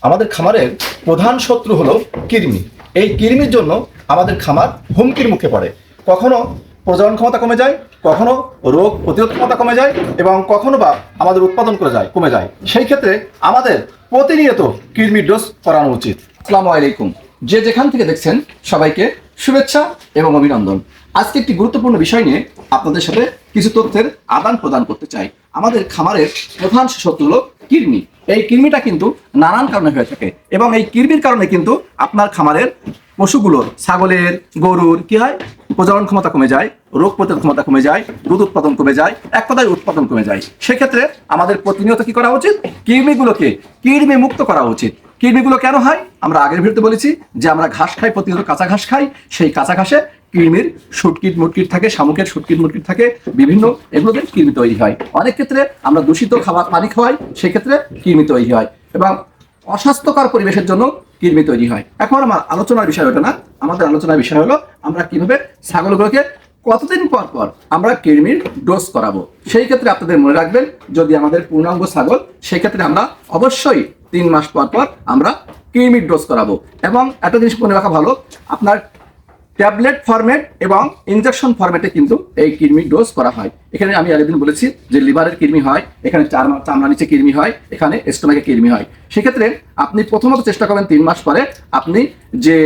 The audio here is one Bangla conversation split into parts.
আমাদের খামারের প্রধান শত্রু হলো কৃমি। এই কৃমির জন্য আমাদের খামার হুমকির মুখে পড়ে। কখনো প্রজনন ক্ষমতা কমে যায়, কখনো রোগ প্রতিরোধ ক্ষমতা কমে যায়, এবং কখনো বা আমাদের উৎপাদন কমে যায়। সেই ক্ষেত্রে আমাদের প্রতিনিয়ত কৃমির ডোজ করানো উচিত। আসসালামু আলাইকুম। যে যেখান থেকে দেখছেন সবাইকে শুভেচ্ছা এবং অভিনন্দন। আজকে একটি গুরুত্বপূর্ণ বিষয় নিয়ে আপনাদের সাথে কিছু তথ্যের আদান প্রদান করতে চাই। আমাদের খামারের প্রধান শত্রু হলো কৃমি। এই কৃমিটা কিন্তু নানান কারণে হয়ে থাকে, এবং এই কৃমির কারণে কিন্তু আপনার খামারের পশুগুলোর, ছাগলের, গরুর কি হয়, প্রজনন ক্ষমতা কমে যায়, রোগ প্রতিরোধ ক্ষমতা কমে যায়, দুধ উৎপাদন কমে যায়, এক কথায় উৎপাদন কমে যায়। সেক্ষেত্রে আমাদের প্রতিনিয়ত কি করা উচিত? কৃমিগুলোকে কৃমি মুক্ত করা উচিত। কৃমিগুলো কেন হয়? আমরা আগের ভিডিওতে বলেছি যে আমরা ঘাস খাই, প্রতিনিয়ত কাঁচা ঘাস খাই। সেই কাঁচা ঘাসে কৃমির শুটকিট মুটকিট থাকে, শামুকের শুটকিট মুটকিট থাকে, বিভিন্ন এগুলোতে কৃমি তৈরি হয়। অনেক ক্ষেত্রে আমরা দূষিত খাবার পানি খাওয়াই, সেক্ষেত্রে কৃমি তৈরি হয়, এবং অস্বাস্থ্যকর পরিবেশের জন্য কৃমি তৈরি হয়। এখন আমার আলোচনার বিষয় ওটা না, আমাদের আলোচনার বিষয় হলো আমরা কিভাবে ছাগলগুলোকে কতদিন পর পর আমরা কৃমির ডোজ করাবো। সেই ক্ষেত্রে আপনাদের মনে রাখবেন, যদি আমাদের পূর্ণাঙ্গ ছাগল, সেই ক্ষেত্রে আমরা অবশ্যই 3 মাস পর পর আমরা কৃমির ডোজ করাবো। এবং একটা জিনিস মনে রাখা ভালো, আপনার ট্যাবলেট ফরম্যাট এবং ইনজেকশন ফরম্যাটে কিন্তু এই কৃমির ডোজ করা হয়। এখানে আমি আগের দিন বলেছি যে লিভারের কৃমি হয়, এখানে চামড়া নিচে কৃমি হয়, এখানে স্টোমাকে কৃমি হয়। সেক্ষেত্রে আপনি প্রথমত চেষ্টা করবেন 3 মাস পরে আপনি যে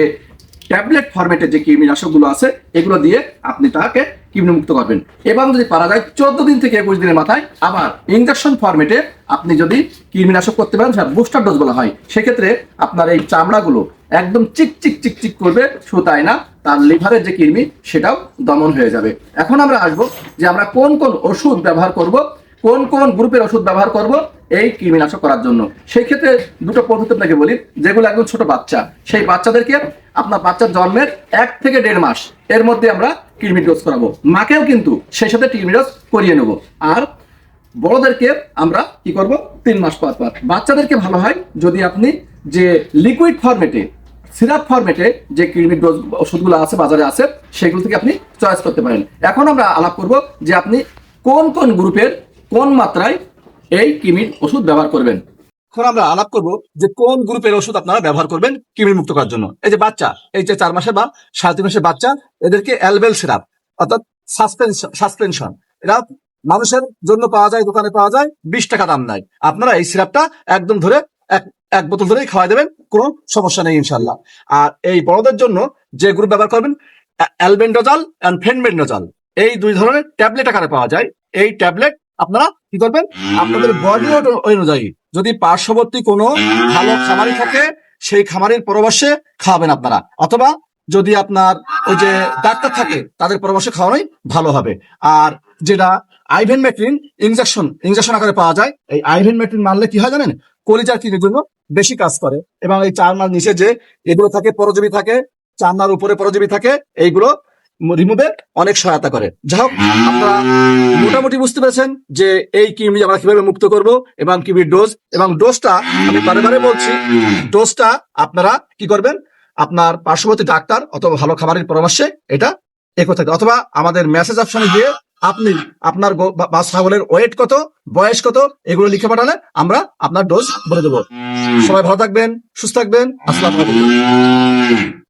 ট্যাবলেট ফরম্যাটের যে কৃমিনাশকগুলো আছে এগুলো দিয়ে আপনি তাকে কৃমিমুক্ত করবেন। এবং যদি পারা যায় 14 দিন থেকে 21 দিনের মাথায় আবার ইনজেকশন ফরম্যাটে আপনি যদি কৃমিনাশক করতে পারেন, সেটা বুস্টার ডোজ বলা হয়। সেক্ষেত্রে আপনার এই চামড়াগুলো একদম চিকচিক করবে, শুধু তাই না, তার লিভারের যে কৃমি সেটাও দমন হয়ে যাবে। এখন আমরা আসবো যে আমরা কোন কোন ওষুধ ব্যবহার করব, কোন কোন গ্রুপের ওষুধ ব্যবহার করব এই কৃমিনাশক করার জন্য। সেই ক্ষেত্রে দুটো পদ্ধতি আপনাকে বলি, যেগুলো একদম ছোট বাচ্চা, সেই বাচ্চাদেরকে আপনার বাচ্চার জন্মের 1 থেকে 1.5 মাস এর মধ্যে আমরা কৃমি ডোজ করাবো। মাকেও কিন্তু সেই সাথে কৃমি ডোজ করিয়ে নেব। আর বড়দেরকে আমরা কি করব, 3 মাস পর পর। বাচ্চাদেরকে ভালো হয় যদি আপনি যে লিকুইড ফরম্যাটে, সিরাপ ফরম্যাটে যে কৃমির ডোজ ওষুধগুলো আছে বাজারে আছে, সেগুলো থেকে আপনি চয়েস করতে পারেন। এখন আমরা আলাপ করব যে আপনি কোন কোন গ্রুপের কোন মাত্রায় এই কৃমির ওষুধ ব্যবহার করবেন। এখন আমরা আলাপ করব যে কোন গ্রুপের ওষুধ আপনারা ব্যবহার করবেন কৃমি মুক্ত করার জন্য। এই যে বাচ্চা, এই যে 4 মাসের বা 3.5 মাসের বাচ্চা, এদেরকে অ্যালবেল সিরাপ অর্থাৎ সাসপেনশন, এরা মানুষের জন্য পাওয়া যায়, দোকানে পাওয়া যায়, 20 টাকা দাম নেয়। আপনারা এই সিরাপটা একদম ধরে এক বোতল ধরেই খাওয়াই দেবেন, কোনো সমস্যা নেই ইনশাল্লাহ। আর এই বড়দের জন্য যে গ্রুপ ব্যবহার করবেন, অ্যালবেন্ডাজল এন্ড ফেনবেন্ডাজল, এই 2 ধরনের ট্যাবলেট আকারে পাওয়া যায়। এই ট্যাবলেট আপনারা কি করবেন, আপনাদের বডি অনুযায়ী যদি পার্শ্ববর্তী কোনো ভালো খামারি থাকে সেই খামারের পরামর্শে খাওয়াবেন আপনারা, অথবা যদি আপনার ওই যে ডাক্তার থাকে তাদের পরামর্শে খাওয়ানোই ভালো হবে। আর যেটা আইভেনমেট্রিন ইনজেকশন আকারে পাওয়া যায়, এই আইভেনমেট্রিন মারলে কি হয় জানেন, কলিজার কিডনির জন্য বেশি কাজ করে। এবং এই চামড়ার নিচে যে এগুলো থাকে, পরজীবী থাকে, চামড়ার উপরে পরজীবী থাকে, এইগুলো রিমুভে অনেক সহায়তা করে। যাই হোক, আপনারা মোটামুটি বুঝতে পেরেছেন যে এই কৃমি আমরা কিভাবে মুক্ত করব এবং কৃমির ডোজ। এবং ডোজটা আমি বারে বলছি, ডোজটা আপনারা কি করবেন, আপনার পার্শ্ববর্তী ডাক্তার অথবা ভালো খামারের পরামর্শে এটা থাকবে, অথবা আমাদের মেসেজ অপশনে গিয়ে আপনি আপনার ছাগলের ওয়েট কত, বয়স কত, এগুলো লিখে পাঠালে আমরা আপনার ডোজ বলে দেবো। সবাই ভালো থাকবেন, সুস্থ থাকবেন। আসসালামু আলাইকুম।